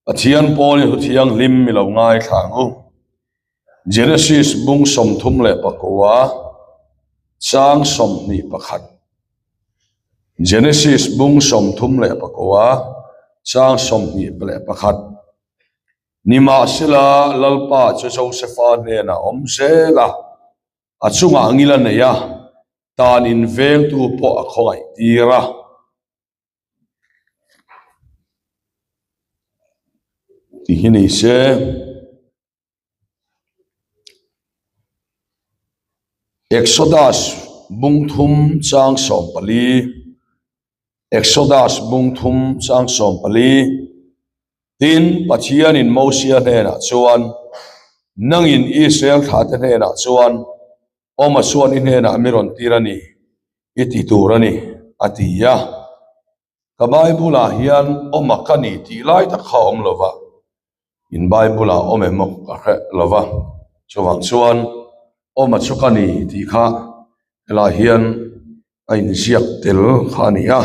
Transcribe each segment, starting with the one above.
Pathian Paul hu thiang lim mi lo ngai thangu Genesis bung som thum le pakwa chang som ni pakhat Genesis bung som thum le pakwa chang som ni le pakhat nima sila lalpa cho Josepha ne na omsela achunga angila ne ya tan in vel tu po akhongai tira tihini se Exodus bung thum chang som pali Exodus bung thum chang som pali tin Pathian in Moses ne na chuan nang in Israel that ne na chuan oma chuan in ne na miron tirani iti turani atiya ka Bible a hian oma kani ti lai ta khom lova in Bible a ome mok ka lova chuwang chuan oma chukani ti kha ela hian ain siak tel khania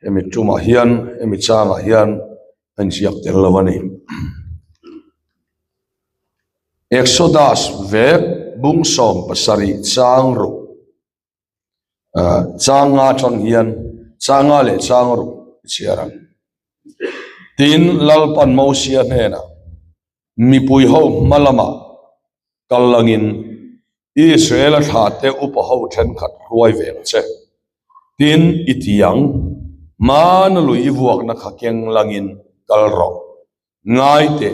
emi tuma hian emi changa hian an siak tel lawani Exodus ve bung som pasari changru changa chang hian changa le changru chiaran tin lalpan Moses hena mi pui ho malama kallangin Israel thate upaho then khat ruai veng che tin itiang man lui vuak na khakeng langin kalro ngai te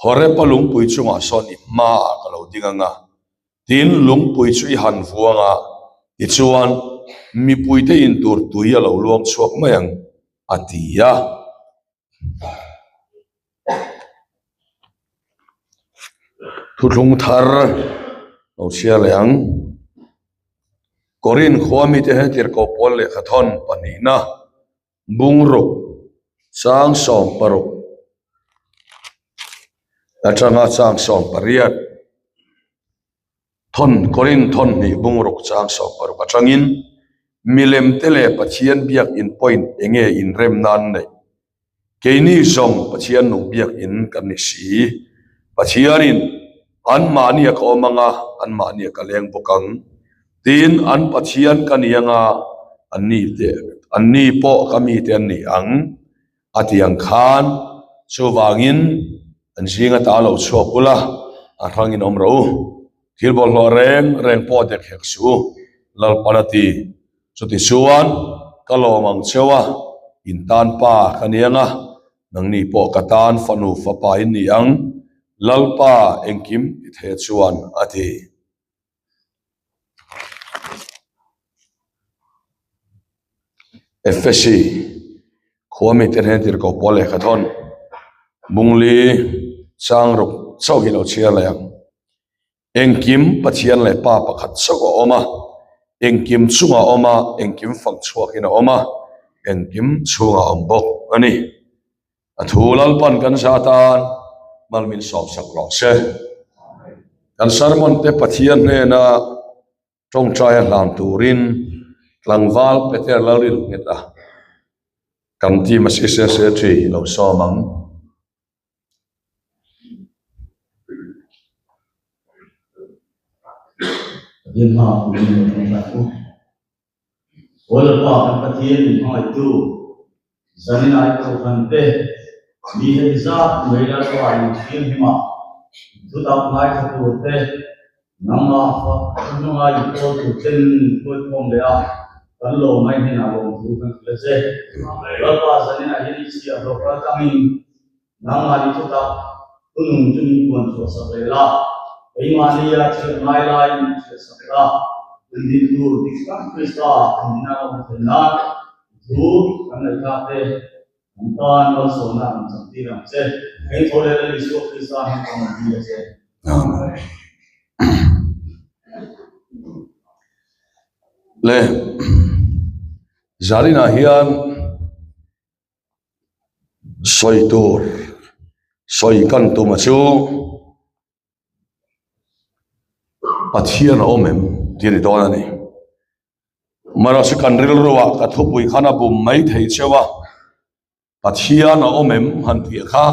hore palung pui chunga soni ma kalo dinganga tin lung pui chui han vuanga ichuan mi pui te in tur tuia lo luang chuak mayang atia thutlung thar lo sia leang korin khwami te hetir ko pol le khathon panina bungro sang som paru achanga sang som pariat thon korin thon ni bungro sang som paru achangin milem tele Pathian biak in point enge in rem nan nei keini zong Pathian nu biak in kanisi Pathianin an mania ko manga an mania ka leng bokang tin an Pathian kanianga anni po kami te anni ang atiang khan chuwangin an jinga ta lo chopula athangin omro thilbol lo reng po de kheksu lal panati chuti chuan kalomang chewa intan pa kanianga nangni po katan fanu fapa in ni ang lalpa engkim ithe chuan ati efesi khwami ten hetir ko pole khathon bungli changruk chauhilo chia layang engkim Pathian le pa pakhat soko oma engkim chunga oma engkim fang chuakina oma engkim chunga ombok ani athulal pan kan satan malmin sop sak lo se kan sermon te Pathian ne na tong trai lam turin tlangwal peter lalil ngeta kan ti mas se tri lo so mang Yema ulimu wala pa kan Pathian mai tu zanina ito kante bihe za mera ko ai fiel hima tu ta mai ko te nama fa nunga ito tu chen ko kom le a kan lo mai ni na lo tu kan klese wala pa zanina hili si a ka kami nama ito ta tunung tunung kon so sa la Imaniya cernai lain sesakra individu dikkan Krista indina mutena du kanakate antan wasona santiram se ei thole Yesu Krista hin kamadiya se amen le zalina hian soitur soikan tu machu Pathian omem diri dona ni mara se kanril ruwa kathupui khana bum mai thei chewa Pathian omem han ti kha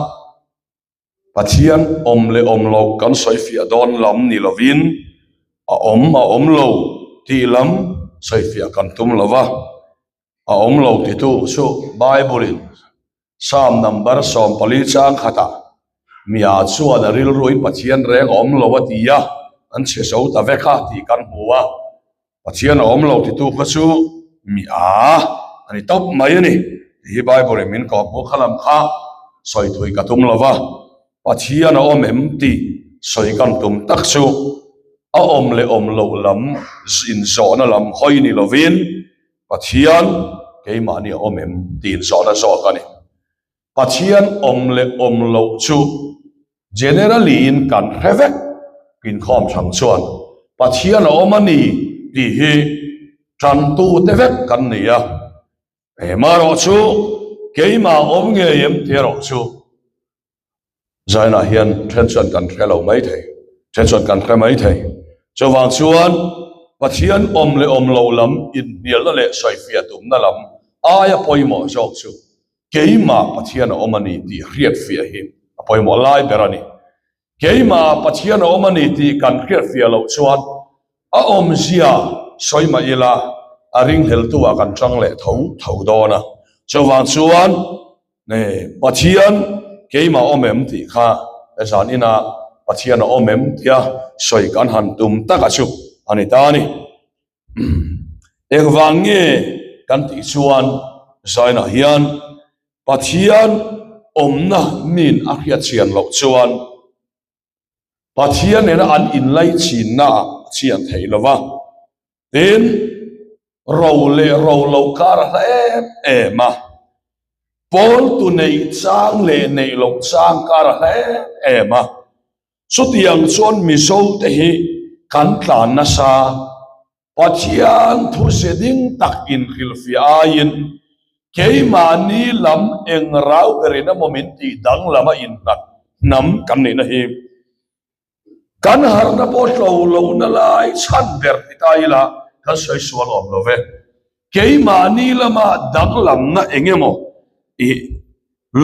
Pathian le lo kan soi fia don lam ni lovin a om lo ti lam soi fia kan tum lova a lo ti tu so Bible in Psalm number som pali chang khata mia chuan a ril ruin pathian reng lo atia an che so ta vekha ti kan huwa pathian lo ti tu kha chu mi ani top mai ani hi Bible min ko bu khalam kha soi thui ka tum lova pathian em ti soi kan tum tak chu a le lo lam in zo na lam hoi ni lovin pathian ke ma ni em tin zo na zo ka ni pathian le lo chu generally in kan hevek pin khom chang chuan pathian ani ti hi tran tu te vek kan ni ya e ma ro chu ke ma nge yem te ro chu zaina hian tension kan khelo mai thei tension kan khre mai thei chawang chuan pathian le lo lam in nial le soi fia tum na lam aya poimo jok chu keima pathian ani ti riat fia hi poimo lai berani keima pathian ani ti kan riat fia lo chuan a zia soi ma ila aring hel tu kan chang le thau dona chawang chuan ne pathian keima ti kha esan ina pathian tia soi kan han tum taka chu ani ta ni engwange kan ti chuan zaina hian pathian omna min akhia chian lo chuan pathian ena an in lai chin na chian thei lova tin ro lo kar ma Paul tu nei chang le nei lo chang kar ma sutiang chuan mi so te hi kan tlan na sa pathian thu se ding tak in khilfiain keimani lam eng rau berena momenti dang lama in nam kan ni na hi kan har na po lo na lai chan ber ti ta ila kan soi sual om lo ve keimani lama dang lam na engemo i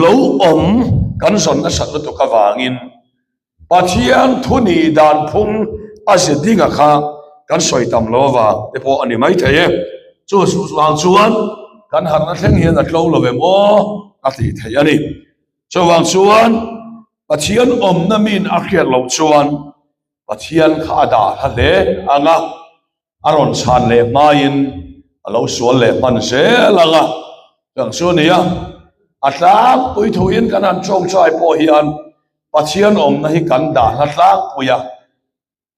lo om kan son na sak to ka wangin pathian thuni dan phung ase dinga kha kan soi tam lova te po ani mai theye chu su wang chuan kan har na thleng hian a tlo lo ve mo a ti thei ani chu wang chuan pathian na min a khiat lo chuan pathian kha da ha le anga aron chan le main alo sual le man se langa kang chu nia atlang pui thuin kan an chong chai po hian pathian na hi kan da atlang puya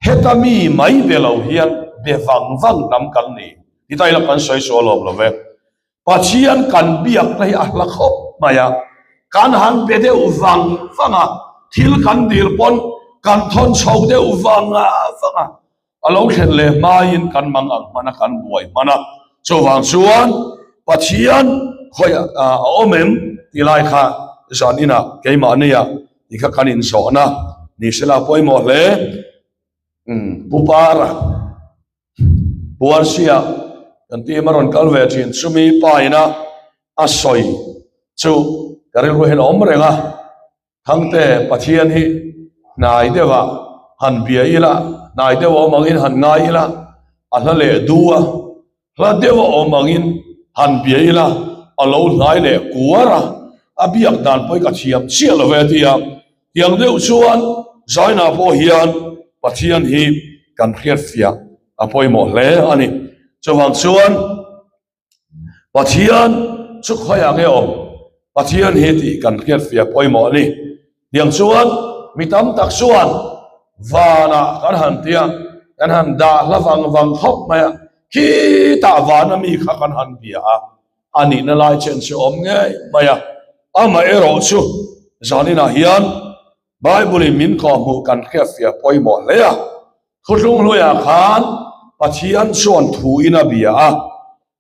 hetami mai belo hian be wang nam kan ni ti tai la kan soi so lom lo ve pathian kan biak nei a la khop maya kan han be de wanga thil kan dir pon kan thon chho de wanga alo khen le main kan mang ang mana kan buai mana chowang chuan pathian khoya omem tilai kha zanina keima ania ni kha kanin so na ni sela poimo le pupara buarsia kan ti maron kalve chin sumi paina asoi chu karil ro hen omrenga thangte pathian hi nai dewa han bia ila nai dewa mangin han ngai ila ala le duwa la dewa mangin han bia ila alo ngai le kuara abiak dan poi ka chiam chial ve tia yang deu chuan zaina po hian pathian hi kan khiat fia apoi mo le ani chawang chuan pathian chu khoya nge pathian hi ti kan khiat fia poi mo ni yang chuan mitam tak chuan vana kan han tia kan han da lawang khop maya ki ta vana mi kha kan han bia ani na lai chen chu nge maya ama ero chu zanina hian Bible min ko mu kan khia fia poi mo le ya khulung lo ya khan pathian chuan thu ina bia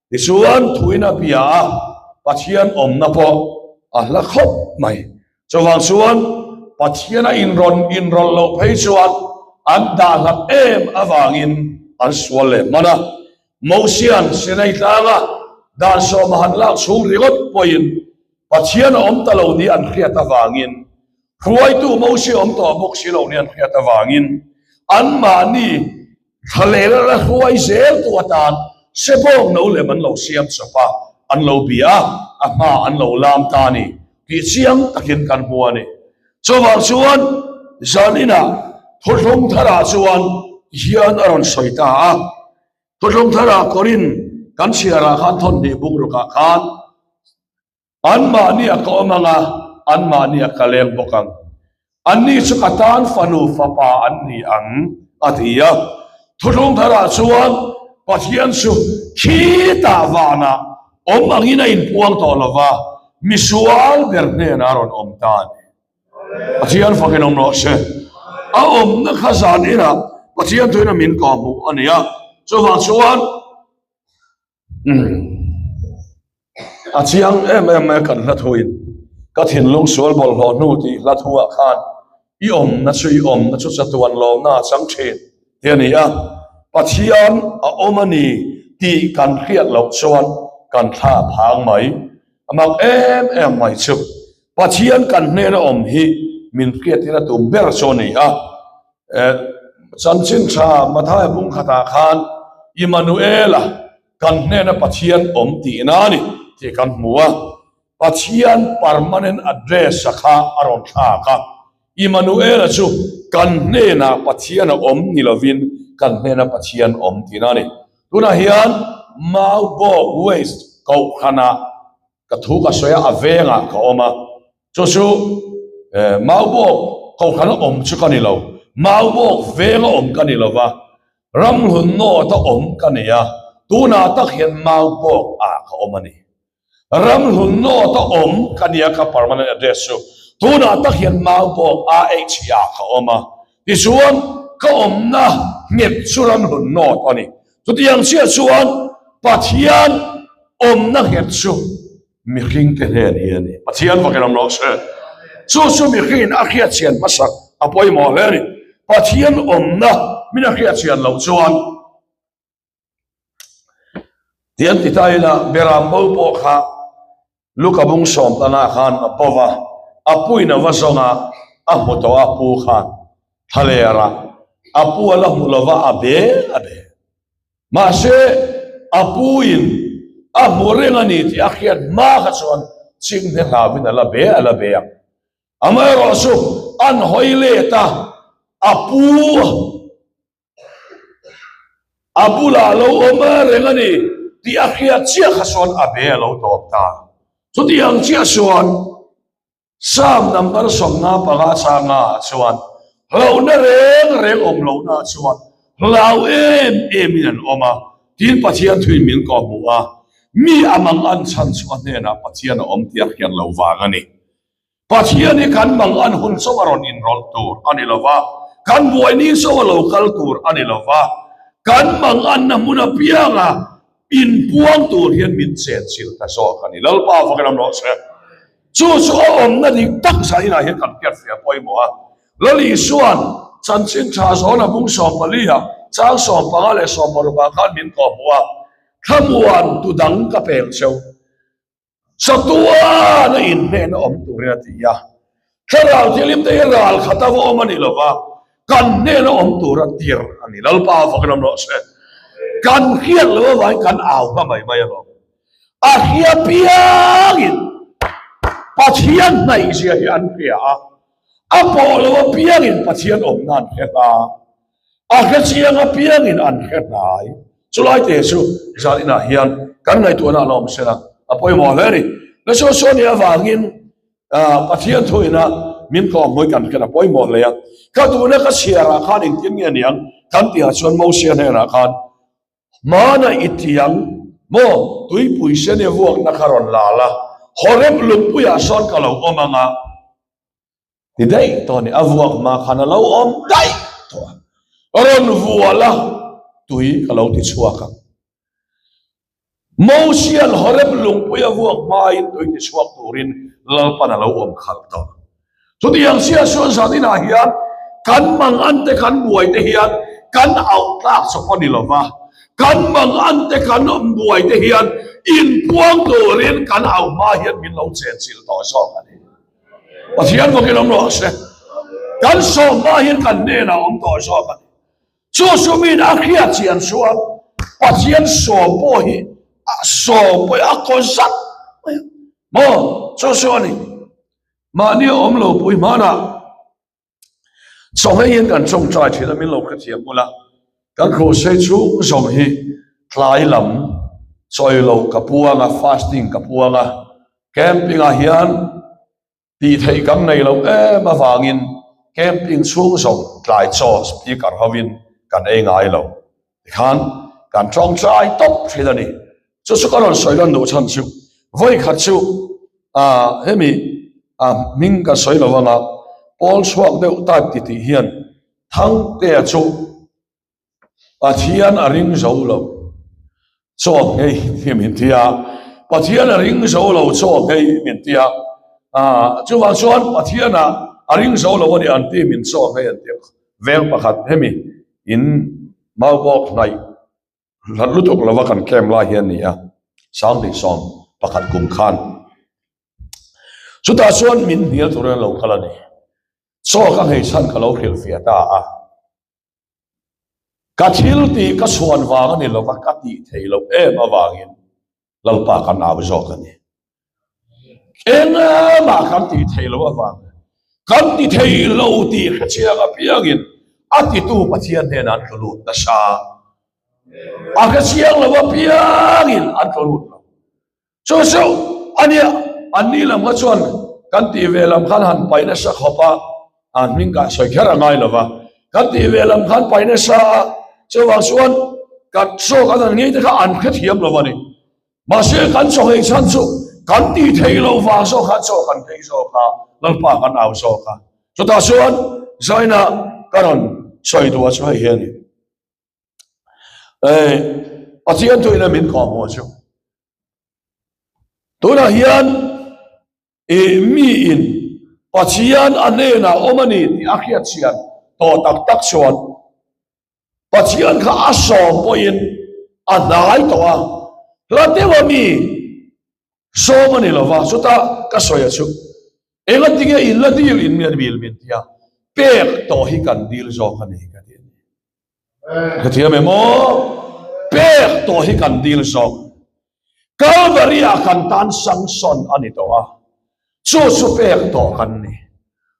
ti chuan thu ina bia pathian na po la khop mai chawang chuan pathian in ron lo phei chuan an da la awangin an suale mana mosian senai tanga dan so mahan lang sung rigot poin pathian talo ni an khia ta wangin ruai tu mo si om to bok si lo nian khia ta wangin an ma ni thalela la ruai zel tu atan sebong no le man lo siam sapa an lo bia ama an lo lam ta ni ki siam takin kan huani chawal chuan zanina thothlong thara chuan hian aron soita thothlong thara korin kan siara khan thon ni bung ruka khan an ma ni ko manga an ma ni kaleng bokang an ni chu katan fanu fapa an ni ang atia thothlong thara chuan pathian su khi ta wana om angina in puang to lova misual berne naron om tan pathian fakin om no se a om na khazan ira pathian toina min ko mu ania chuwa chuan achiang em kan la thoin ka thin long sol bol ho nu ti la thua khan i om na chui om na chu chatuan lo na chang thin tiania pathian a omani ti kan khiat lo chuan kan tha phang mai amang em mai chu pathian kan ne na om hi min khiat ina tu ber choni a chanchin tha mathai bung khata khan Immanuela kan ne na pathian om ti na ni ti kan muwa pathian permanent address sakha aron tha ka Immanuela chu kan ne na pathian om ni lovin kan ne na pathian om ti na ni tuna hian mau bo waste ko khana ka thu ka soya avenga ka oma chu chu mau bo ko khana om chu ka ni lo mau bo venga om ka ni lo wa ram hun no ta om ka ni ya tuna ta hian mau bo a ka oma ni ram hun no ta om ka ni ka permanent address chu tuna ta hian mau bo a h ya ka oma ti chuan ka om na nget chu ram hun no ta ni chu tiang sia chuan pathian om na het chu mi ring ke he ni pathian wa kelam lo se chu mi ring a khia chian masak apoi mo le ni pathian om na mina khia chian lo chuan tian ti tai la beram bo po kha lukabung som tana khan apova apuina wasonga a moto apu khan thalera apu ala mulova abe ma se apuin a morenga ni ti akhiat ma kha chon ching ne hawin ala be amai ro su an hoile ta apu la lo omarenga ni ti akhiat chia kha chon abe lo to ta chu ti ang chia chon sam number som na paga changa chuan lo na reng om lo na chuan lau em in oma tin pathian thui min ko buwa mi amang an chan chuan ne na pathian om tiak hian lo wanga ni pathian ni kan mang an hun so aron in rol tur ani lova kan buai ni so local tur ani lova kan mang an na muna pianga in puang tur hian min chen sil ta so kani lal pa fa kan no se chu om na di tak sa ina hian kan kiat fia poi mo a lali suan chan chin tha so na bung som palia chang som pangale som morba kan min ko buwa khamuan tu dang ka pel cheu satua na in ne na om tu ria ti ya kharau tilim te ral khata wo mani lova kan ne na om tu ra tir ani lal pa fa kan no se kan khiat lo vai kan aw ba mai lo a khia piangin pathian nai sia hi an pia a polo piangin pathian om nan kheta a khachiang a piangin an khetai chulai te chu zalina hian kan ngai tu na lom sela apoi mo leri na so ni awangin pathian thoina min ko moi kan kana poi mo le ya ka tu na ka siara khan in tin nge niang kan ti ha chon mo sia ne na khan mana itiang mo tui pui se ne vuak na karon lala horep lung puya son ka lo omanga ti dai to ni avuak ma khana lo om dai to ron vuala tui ka lo ti chuaka mo sial horep lung puya vuak mai tui ti chuak turin lal pana lo om khal to so ti yang sia so sa ni na hian kan mang ante kan buai te hian kan au tlak so poni lova kan mang ante kan buai te hian in puang turin kan au ma hian min lo chen sil to so kan pathian mo kilom lo se kan so ma hin kan ne na to so kan chu su min akhia chian suam pathian so po hi so po a ko sat mo so ni ma ni lo pui ma na so he yin kan chong trai thila min lo kha thiam mula kan kho se chu som hi tlai lam soi lo kapuanga fasting kapuanga camping a hian ti thei kam nei lo ma wangin camping chung som tlai cho speaker havin kan ei ngai lo khan kan chong trai top thila ni chu kan soi lan no chan chu voi khat chu hemi ming ka soi lo wanga Paul swak deuh type ti hian thang te chu pathian a ring zo lo cho ngei hi min tia pathian a ring zo lo cho ngei min tia chu wang chuan pathian a ring zo lo ni an ti min cho ngei an tia vel pakhat hemi in mau bok nai hlat lutuk lova kan kem la hian ni a sang di som pakhat kum khan chu ta chuan min hial turan lo khalani so ka hei san ka lo khil fia ta ka thil ti ka suan wang ani lo ka ti thei lo ma wangin lalpa kan ab zo kan ni ma kan ti thei lo wang kan ti thei lo ti khachia ka piangin ati tu pathian he nan lu ta sa a ka siang lo piangin an lu so ani lam ka chuan kan ti velam khan han pai na sa khopa an min ka soi khara ngai lova kan ti velam khan pai na sa chawang suan kan so kan ngai ta an khat hiam lova ni ma se kan so hei chan chu kan ti thei lo wa so khan so kan thei so kha lalpa kan au so kha so ta suan zaina karon soi tu so hei hian pathian tu ina min ko mo chu tu na hian mi in pathian anena omani ti akhiat sian to tak chuan pathian kha aso poin anai to la tewa mi so mani lova suta ka soya chu ela tinge in la dil in mi bil min tia pek to hi kan dil zo khani ka din ka tia me mo pek to hi kan dil zo Calvary akan tan sang son ani to chu pek to kan ni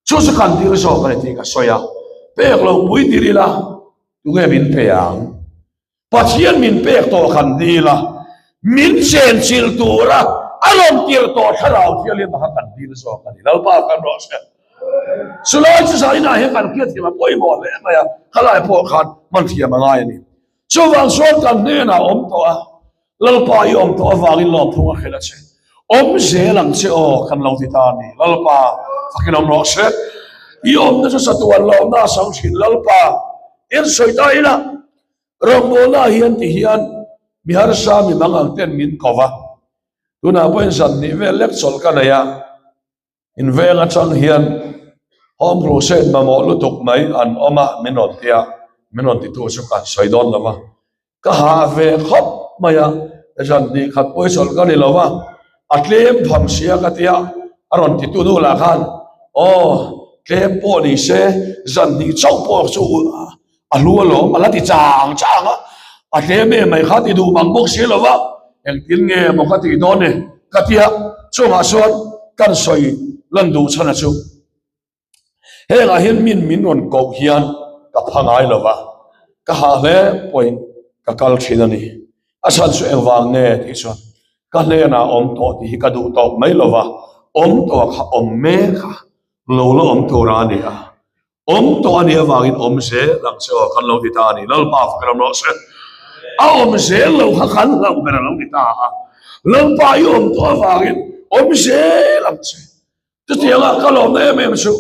chu kan dil zo kan ti ka soya pek lo pui dirila tu nge min peang pathian min pek to kan dila min chen chil tura alom tir to tharau thialin ma kan dil zo kan ni lalpa kan ro se sulai chu sai na he kan kiat ma poi mo le ma ya khalai po khan man thia ma ngai ni chu wang suan kan ne na om to lalpa i om to awangin lom thunga khela che om ze lang che o kan lo ti ta ni lalpa fakin om ro se i om na sa tuan lo na sang chin lalpa in soi ta ila rombola hian ti hian mi har sa mi mangang ten min kova tuna poin san ni ve lek sol kana ya in ve nga chang hian hom crusade ma mo lutuk mai an oma minon ti tu su kan soi don lama ka ha ve khop maya jan ni khat poi sol ka ni lawa atlem pham sia ka tia aron ti tu nu la khan tlem po ni se jan ni chau po chu alu lo malati chang atlem me mai kha ti du mang bok se lawa eng tin nge mo ka ti don ne ka tia chu ma son kan soi lan du chana chu he la hian min non ko hian ka phangai lawa ka ha le point ka kal thilani asan su engwang ne ti chuan ka le na om to ti ka du to mai lova om to kha om me kha lo om to ra ni om to ani awangin om se lang se kan lo ti ta ni lal pa fa kan lo se om se lo kha kan lo ber lo ti ta lal pa yu om to awangin om se lang se tu ti nga ka lo me su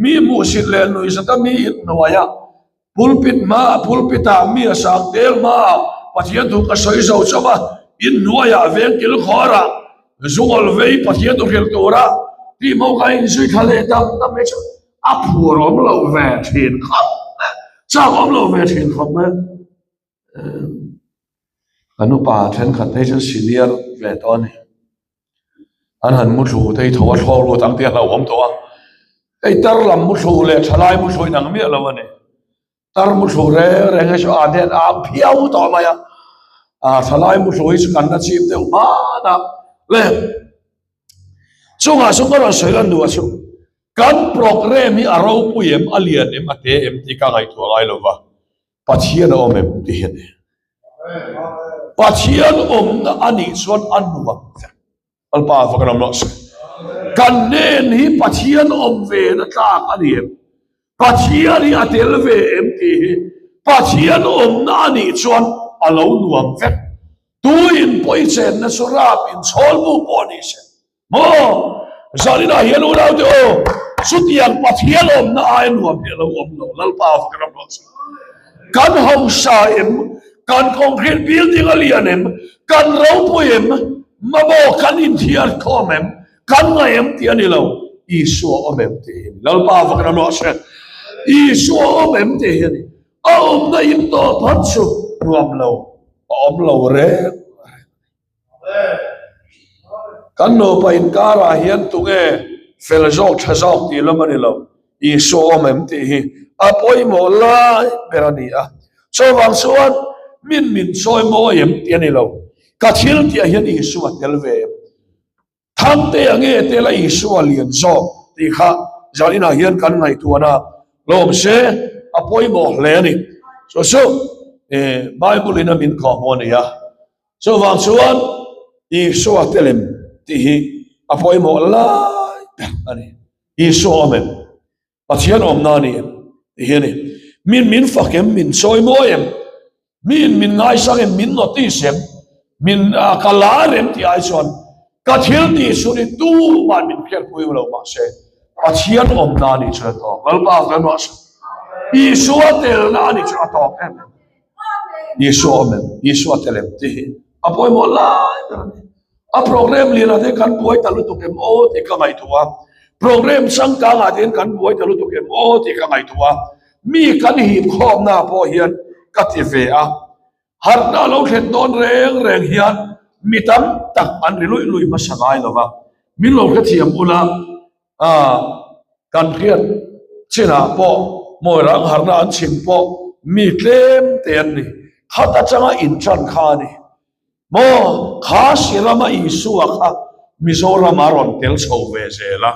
mi mu sit le nu isa ta mi no ya pulpita mi sang tel ma pathian tu ka soi zo chama in nuaya veng kil khora zungol vei pathian tu khel tora ti mo ka in zui khale tam me chu aphurom lo ve thin khop cha om lo ve thin khop ma anu pa then khat thai chu senior ve to ni an han mu thu thei thawa thor lo tang tia lo om to cái tar làm một số lệ chalai một số nang mi là vậy tar một số re ngay chỗ aden phiêu tỏ mày chalai một số is kan na chim te ma na le chung a chung ra soi lan du chu kan program hi aro puem alien em ate em ti ka ngai thu lai lova pathian om em ti hen pathian om na ani chuan anuwa alpa fakram no kan nen hi pathian om ve na tlak ani em pathian hi atel ve em ti pathian om na ani chuan alo nuam vek tu in poi chen na surap in chol bu poni se mo zalina hian u lau de o sutiang pathian om na ai nuam hi lo om lo lalpa fakram no kan hong sa em kan concrete building alian em kan ro pu em mamo kan in thian khom em kan ngai em ti ani lo isu om em ti lalpa fakram no se isu om em ti ni om na im to phat su nuam lo om lo re kan no pa in kara hian tu nge fel jok thajok ti lamani lo isu om em ti hi apoi mo lai berani a so wang suan min soi mo em ti ani lo ka thil ti hian isu telve tham te ange te la isu alian zo ti kha zalina hian kan ngai tuana lom se apoi mo le ni so bible ina min kho mo ya so wang suan isu telem ti hi apoi mo lai ani isu amen pathian om na ni hian ni min fakem min soi mo em min ngai sang em min notice em min kalarem ti ai son ka thil ti suni tu man min kher pui lo ma se pathian om na ni cha to alpa ka no sa isu tel na ni cha to em isu amen isu telem ti apoi mo lai a program li na de kan buai talu tu kem o te ka ngai tuwa program sang ka nga den kan buai talu tu kem o te ka ngai tuwa mi kan hi khom na po hian ka ti ve a har na lo khet don reng hian mi tam tak an lui ma sangai lova min lo ka thiam ula kan khiat china po moi rang har na an chim po mi tlem ten ni khata changa in chan kha ni mo kha silama isu kha mizoram aron tel chho ve zela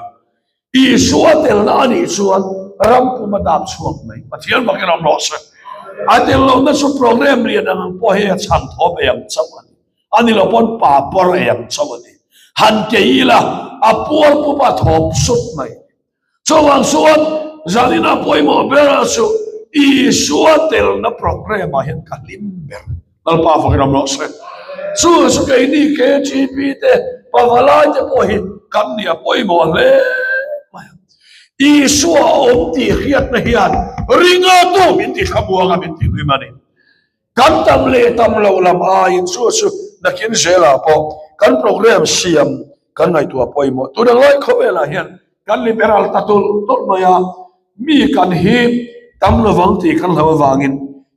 isu tel na ni chuan ram puma dam chuak mai pathian bakiram no sa atel lo na su program rian ang po he chan thop em chawani ani lo pon pa por em chawani han keila apor pu pa thop sut mai chawang suan zalina poi mo bera su isu tel na program a hen kalim ber dal pa bakiram no sa su ke ni ke gp te pavala te po hi kan ni apoi mo le isu om ti khiat na hian ringa to min ti khabua ga min ti rimani kan tam le tam lo lam a in su nakin zela po kan program siam kan ngai tu apoi mo tu dang loi khowela hian kan liberal tatul tol maya mi kan hi tam lo wang ti kan lo wangin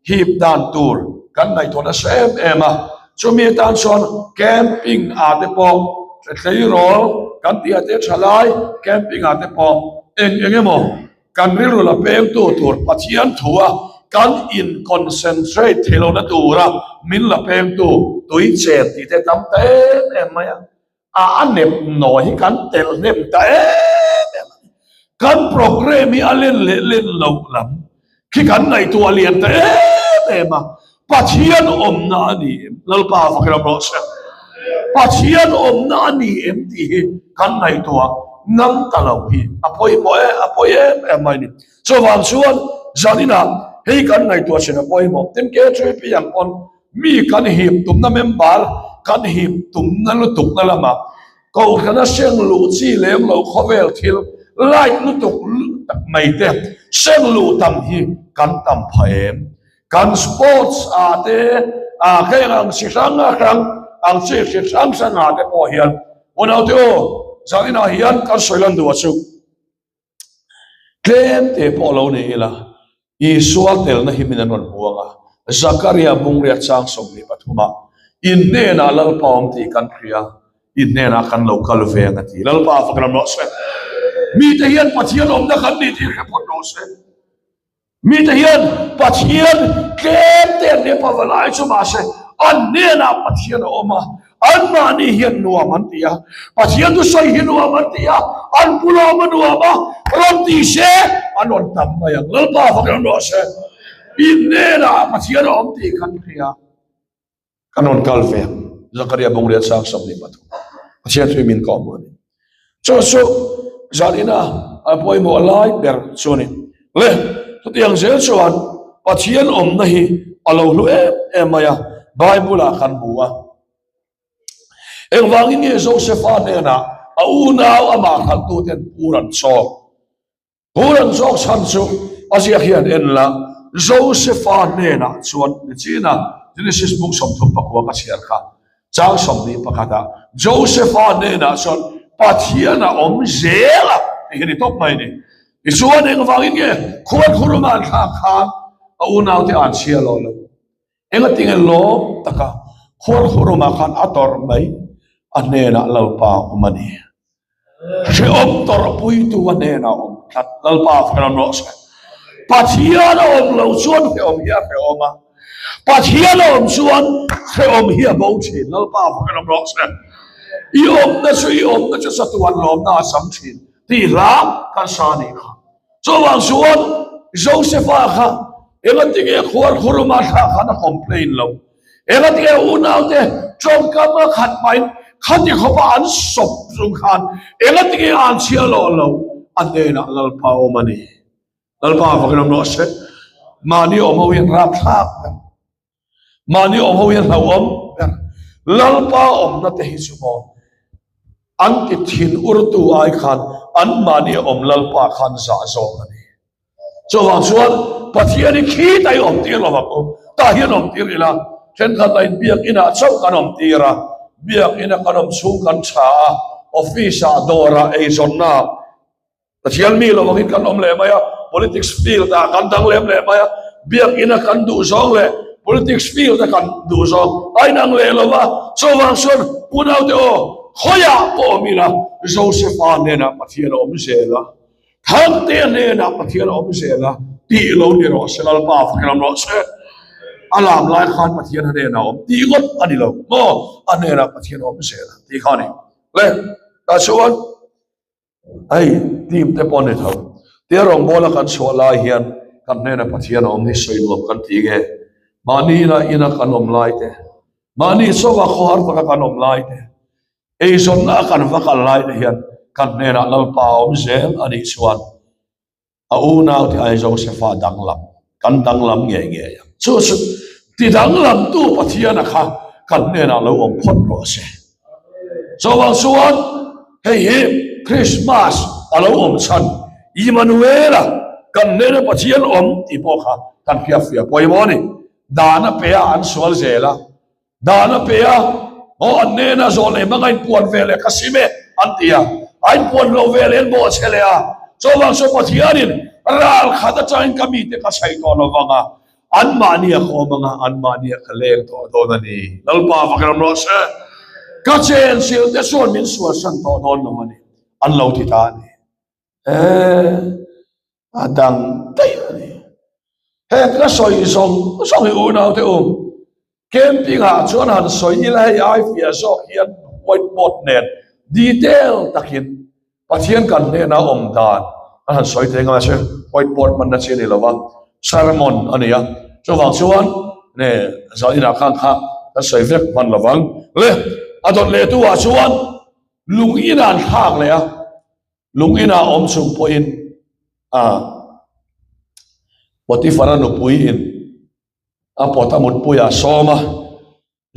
hip dan tur kan ngai to na sem ema chumi tan son camping a te po tlei rol kan ti ate chalai camping a te po engemo kan rilu la pem tu tur pathian thua kan in concentrate thelo na tura min la pem tu tui che ti te tam te em maya anep no hi kan tel nem ta kan program hi alen len lo lam khi kan nai tu alien te ema pathian om na ni lalpa fakram ro sa pathian om na ni em ti kan nai tu ngam talau hi apoi em mai ni so wan suan zanina hei kan ngai tu sena apoi mo tem ke chui pi yang on mi kan him tum na member kan him tum na lu tuk na lama ko kana seng lu chi lem lo khovel thil lai lu tuk mai te seng lu tam hi kan tam phaem kan sports ate ke ang si sang ang si sang sang ate po hian onau te o zalina hian kan soilan du achu klem te polo ne ila isual tel na himina non buanga zakaria bungria chang som ni pathuma in ne na lal paum ti kan khria in ne na kan local ve nga ti lal pa fakram no se mi te hian pathian om na khan ni ti khe phot no se mi te hian pathian ke te ne pawalai chu ma se an ne na pathian oma an ma ni hian nuwa man tia pathian tu soi hian nuwa man tia an pulo man nuwa ma rom ti se an on tam ma yang lal pa fa kan no se in ne na pathian om ti khan khia kanon kalfe Zakaria bongriat sang som ni patu pathian tu min ko mo ni so zalina apoi mo lai ber choni le to tiang zel chuan pathian om na hi alo lu e maya bible a khan bua eng wangin nge Joseph ne na a u naw ama khan tu ten puran chok chan chu asia hian en la Joseph ne na chuan ni china Genesis book som thum pakwa ka chiar kha chang som ni pakata Joseph ne na chuan pathian a om zela hi ni top mai ni isuan eng wangin nge khuat khuruman kha a u naw te an chia lo enga tinga lo taka khuruma khan ator mai anena lalpa umani she om tor pui tu anena om khat lalpa fakran no se pathian om lo chuan he om hia he oma pathian om chuan he om hia bo che lalpa fakran no se I om na chu satuan lom na sam thin ti ram kan sa ni kha so wang chuan Joseph kha enga tinga khuruma kha na complain lo enga tinga unaute chom kama khat mai khati khopa an sop zum khan enga tinga an chia lo anena lalpa omani lalpa fakram no se mani omowian rap thak mani omowian hawom lalpa om na te hi sumo an ti thin urtu ai khan an mani om lalpa khan za zo ani so wang chuan pathian khi tai om ti lo ko ta hian om ti ila chen kha tain biak ina chau kan om ti ra biak ina kan om chu kan cha office a dora e zonna pathian mi lo wangin kan om le maya politics field ta kan dang lem le maya biak ina kan du zong le politics field ta kan du zong ai nang le lo wa so wang chuan punau te o khoya po mi la Joseph ne na pathian om zela thang te ne na pathian om zela ti lo ni ro selal pa fakram ro se alam lai khan pathian ne na om ti got ani lo mo ane na pathian om se ti khani le ta chuan ai tim te pon ne tho te rong bola kan so lai hian kan ne na pathian om ni soi lo kan ti ge mani na ina kan om lai te mani so wa khor pa kan om lai te e son na kan va kan lai te hian kan ne na lal pa om zel ani chuan a u naw ti ai Joseph danglam kan danglam nge ya chu ti danglam tu pathian kha kan ne na lo om phot ro se so wang chuan hei Christmas alo om chan Emmanuel kan ne na pathian om ti po kha kan fia poi mo ni dana pe an sual zela dana pe o an ne na zo le mangai puan vele kasime antia ai puan lo vele mo chele a so wang so pathianin ral khada chain kami te ka sai to lo wanga an mania ko mga an mania kaleng to do na ni lalpa fakram no se ka chen sil te son min suwa san to don no ni an lo ti ta ni adang tai ni he ka soi song u na te camping ha chuan han soi ni lai ai fia so hian whiteboard net detail takin pathian kan ne na om dan han soi te nga se whiteboard man na che ni lawa sermon ania so wang chuan ne zalina khang kha ka soi vek man lawang le adon le tu wa chuan lungin an khak le a lungina om chung poin Potifar no puin apotamut puya soma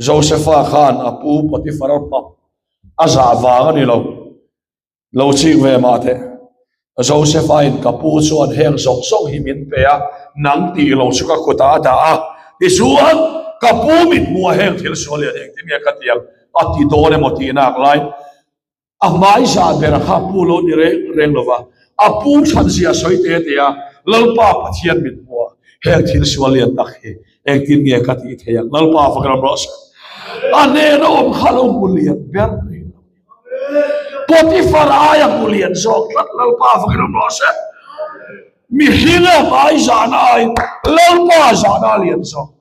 Joseph khan apu Potifar pa azava ni lo chi ve mate Joseph in kapu chuan heng sok himin pe a nang ti lo chuka khuta da isuan kapu mit mua heng thil sole eng ti me katiang ati dore moti nak lai a mai sa ber kha pu lo ni reng lova apu chan sia soite te a lalpa pathian mit mua heng thil sole tak he eng tin nge kati theyang lalpa fakram ros ane no om khalo bulian ber Potifar ayang ulian sok lalpa fakiram rose mi hina bai zana ay lalpa zana lian sok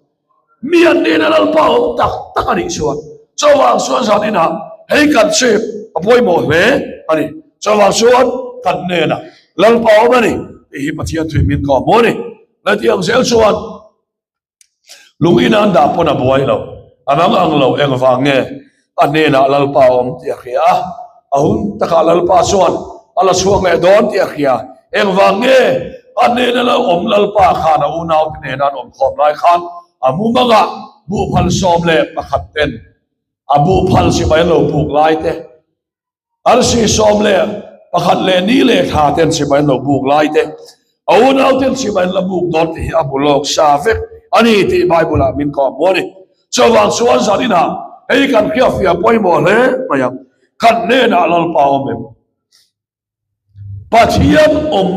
mi ande na lalpa tak takani suan sawang suan sanina hey kan se apoy mo le ani sawang suan kan ne na lalpa mani hi pathian thui min ko mo ni la tiang sel suan lungin anda pona boy lo anang ang lo eng vange ane na lalpa ti khia ahun takalal pasuan ala suang le don ti akhia eng wange ane na lal pa khana unaw ne nan khom lai khan amu maga bu phal som le pakhaten abu phal si mai lo buk lai te al si som le pakhat le ni le kha ten si mai lo buk lai te unaw ten si mai lo buk don ti abu lok safek ani ti bible min ko moni chawang suan salina ei kan khia fia poimo le mayam kan ne na lal pa omem pathian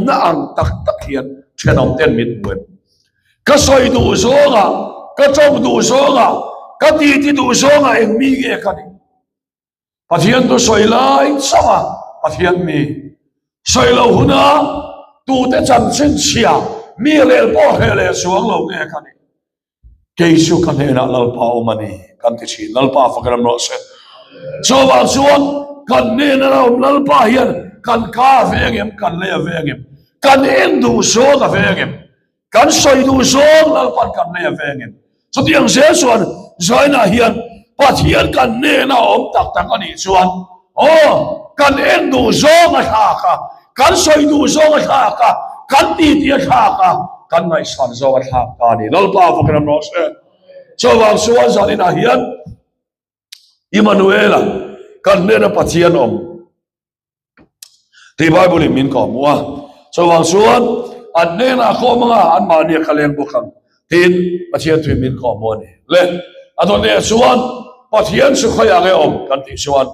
na ang tak tak hian thenom ten min wen ka soi du zonga ka chom du zonga ka ti du zonga eng mi ge ka ni pathian tu soi lai sama pathian mi soi lo huna tu te chan chen chia mi rel po hele suang lo ge ka ni keisu kan ne na lal pa omani kan ti chi lal pa fakaram no se Soal suan kan ne na lal pa hian kan ka vengem kan le vengem kan endu so ka vengem kan soi du so lal pan kan le vengem so tiang se suan zaina hian pathian kan ne na tak tak ani suan kan endu so ka ka kan soi du so ka ka kan ti ka ka kan nai san so ka ni lal pa fakram no se soal suan zaina hian Immanuela kan ne na pathian ti bible min ko mua so wang suan an ne na ko mga an ma ni khaleng bukang tin pathian thui min ko mo ni le adon ne suan pathian su khoya ge kan ti suan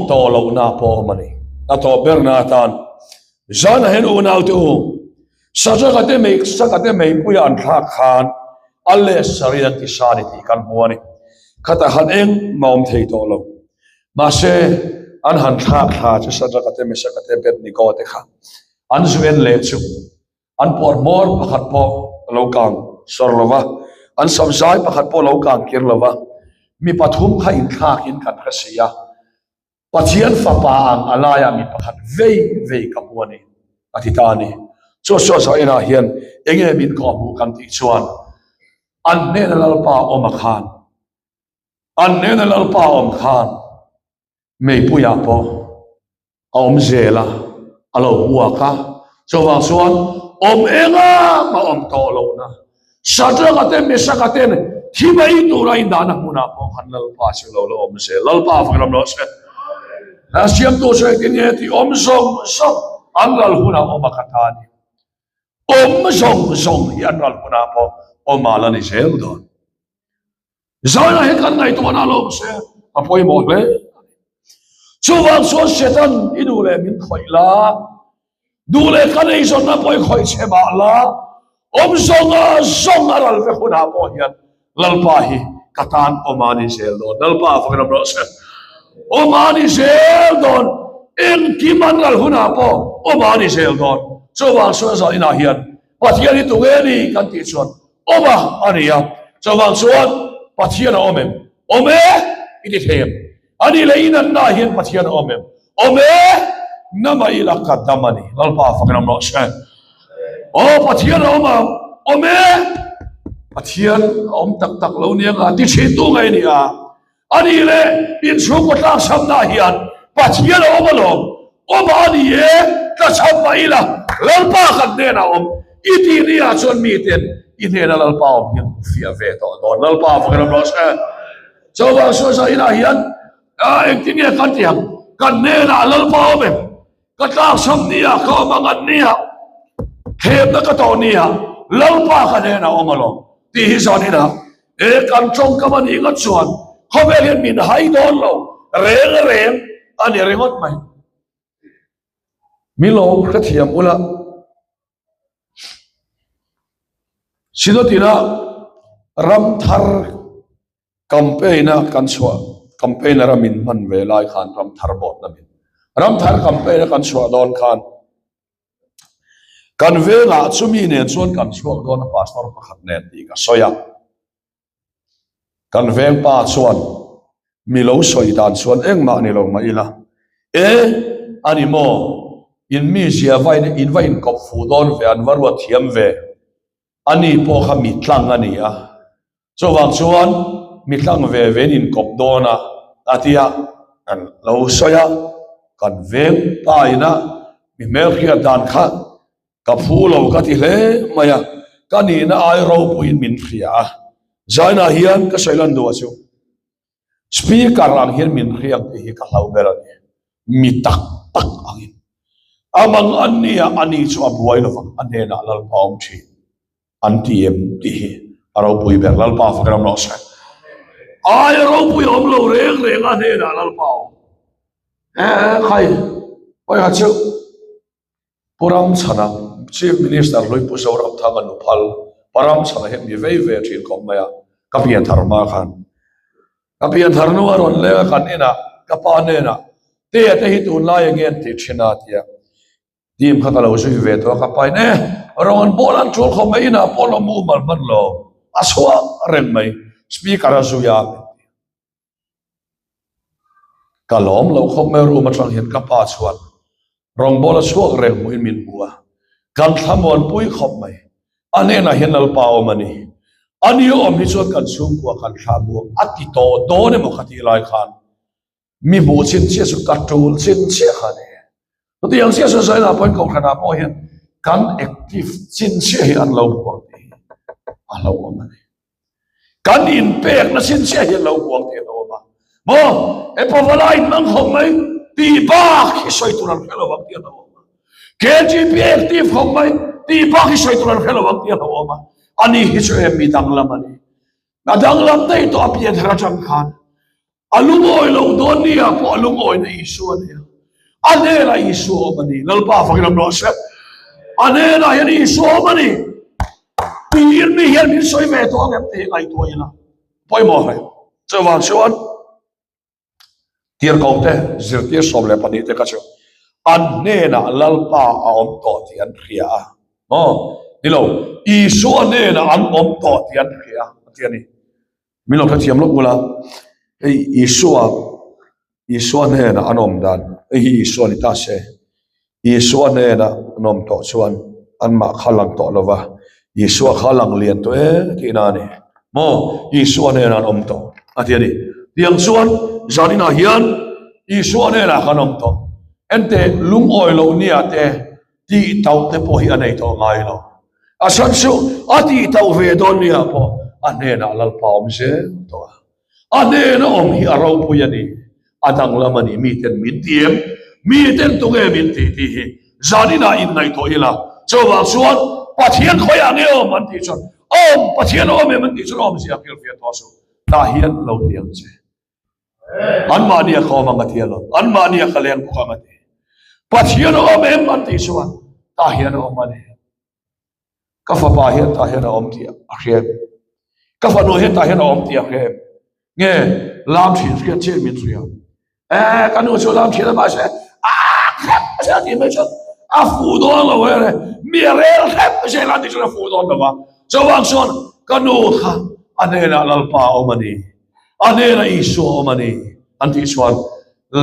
to lo na po mani ato berna tan zan hen u na tu saja te me puya an kha khan alle sariya ti sani ti kan muani khata han eng maum thei to lo ma se an han kha cha sa ka te me sa ka te bet ni ko te kha an zuen le chu an por mor pakhat po lo kang sor lova an samjai pakhat po lo kang kir lova mi pathum kha in kha kin kan khasiya pathian fa pa ang alaya mi pakhat vei ka muani atitani so sa ina hian enge min ko mu kan ti chuan an ne na lal pa khan an ne na lal pa khan mei puya po zela alo huaka so wang suan enga ma to lo na sadra ka te me sa ka te thi mai tu rai da na muna po khan lal pa si lo ze lal pa fakram no se na siam tu se ke ne ti som an lal huna katani som yan lal huna po Omala ni sel don. Zona he kan nai to na lo se apoi mo le. Chuwang so setan idule min khoila. Dule kan ei son na poi khoi se ba la. Songa ral ve khuna po hian lalpa hi katan omani sel don. Lalpa fakram ro se. Omani sel don. En kiman ral huna po omani sel don. Chuwang so sa ina hian. Pathian itu ngeni kan ti son. Oma ania sawang suan pathian omem ini them ani leina na hian pathian omem nama ila kadamani lalpa fakram no shan pathian pathian tak lo nia ga ti chi tu ngai ni a ani le in chu ko ta sam na hian pathian omalo ani e ta sam mai la lalpa kan de na iti ria chon mi ten ini adalah pau yang via veto donal pau fakram no se coba so ina hian engtingnya kan tiang kan nena lal pau mem kata sam nia ka mangan nia hem na ka to nia lal pa ka nena omalo ti hisanina kan chong ka mani ngat chuan khobel min hai don lo reng ani rengot mai milo khathiam ula Sino tina ram thar campaign na kan chua campaign ramin man ve lai khan ram thar bot namin ram thar campaign kan swa don khan kan ve la chumi ne chuan kan swa don pastor pakhat ne ti ka soya kan veng pa chuan mi lo soi dan chuan engma ni lo ma ila ani mo in mi sia vai in vai kop fu don ve an warwa thiam ve ani po kha mi tlang ani a chowang chuan mi tlang ve ven in kop dona atia kan lo soya kan veng pa ina mi mer khia dan kha ka phu lo ka ti hle maya kani na ai ro puin min khia zaina hian ka sailan do achu speaker ang hian min khiang ti hi ka hlau berani mi tak tak angin amang ania ani chu abuai lo anena lal paum thi antiem ti hi aro pui ber lal pa fakram no sa ai ro pui om lo reng reng anena lal paum khai oi ha chu puram chana chief minister loi pu so ram thang anu phal param chana he mi ve ve thin kom maya kapian tharma khan kapian tharnu aron le kan ena kapa nena te hi tu lai again ti china tia tim khata lo su ve to kapai ne ron bolan chul khom mai na polo mu mal man lo aswa ren mai speaker asu ya kalom lo khom me ru ma chang hian kapa chuan rong bola suak ren mu in min bua kan thamon pui khom mai ane na hian al pao mani ani om ni chuan kan sum kwa kan thamu ati to do ne mo khati lai khan mi bu chin che su katul chin che khane to yang sia so sai na point ko khana po hian kan active chin che hi an lo kwang ti a lo mani kan in pek na chin che hi lo kwang ti to ma mo e po valai mang khom mai ti ba khi soi tu ran phelo wak ti to ma KGP active khom mai ti ba khi soi tu ran phelo wak ti to ma ani hi chu em mi danglam ani na danglam dei to apia thara chang khan alungoi lo don ni a po alungoi na isu ani ane la isu mani lalpa fakram no se ane la yani isu mani pin mi hian min soi ve to ngam te ai to ina poi mo hai chawang chuan tier kaute zir tier som le pani te ka chu ane na lalpa a om to ti an khia nilo isu ane na an om to ti an khia ti ani milo ka thiam lo bula ei isu ane na anom dan ei isu ni ta se isu ane na anom to chuan an ma khalang to lova isu khalang lian to ti na ni mo isu ane na anom to ati ani tiang chuan zanina hian isu ane na khanom to ente lung oi lo ni ate ti tau te po hi anei to ngai lo asan su ati tau ve don ni apo ane na lal paum se to ane na om hi aro pu yani adang lamani miten mitiem miten tu ge min ti ti hi zanina in nai to ila chowa suan pathian khoya nge om an ti chon om pathian om man ti chon om sia kil fe to su ta hian lo tiang che an ma ni kho ma ngathialo an ma ni khaleng ko ngati pathian om man ti suan ta hian om mani ka fa pa hian ta hian om ti a khem ka fa no hian ta hian om ti a khem nge lam thin ke che min suya kanu chu lam thin ma se khem sa ti me chu a fu don lo we mi re khem se la ti chu fu don lo ba so wang son kanu kha ane na lal pa omani ane na isu omani anti swal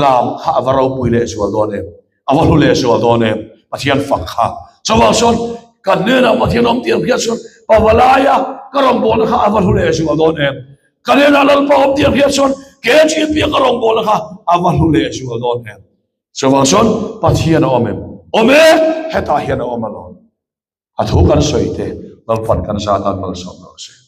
lam kha varo puile chu don em avalu le chu don em pathian fak kha so wang son kanena pathian om ti a chu pawalaya karong bon kha avalu le chu don em kanena lal pa om ti a chu KGP karong bon kha avalu le chu don em so wang son pathian omem ome heta hian omalon athu kan soite lal fan kan sa tan mal som no se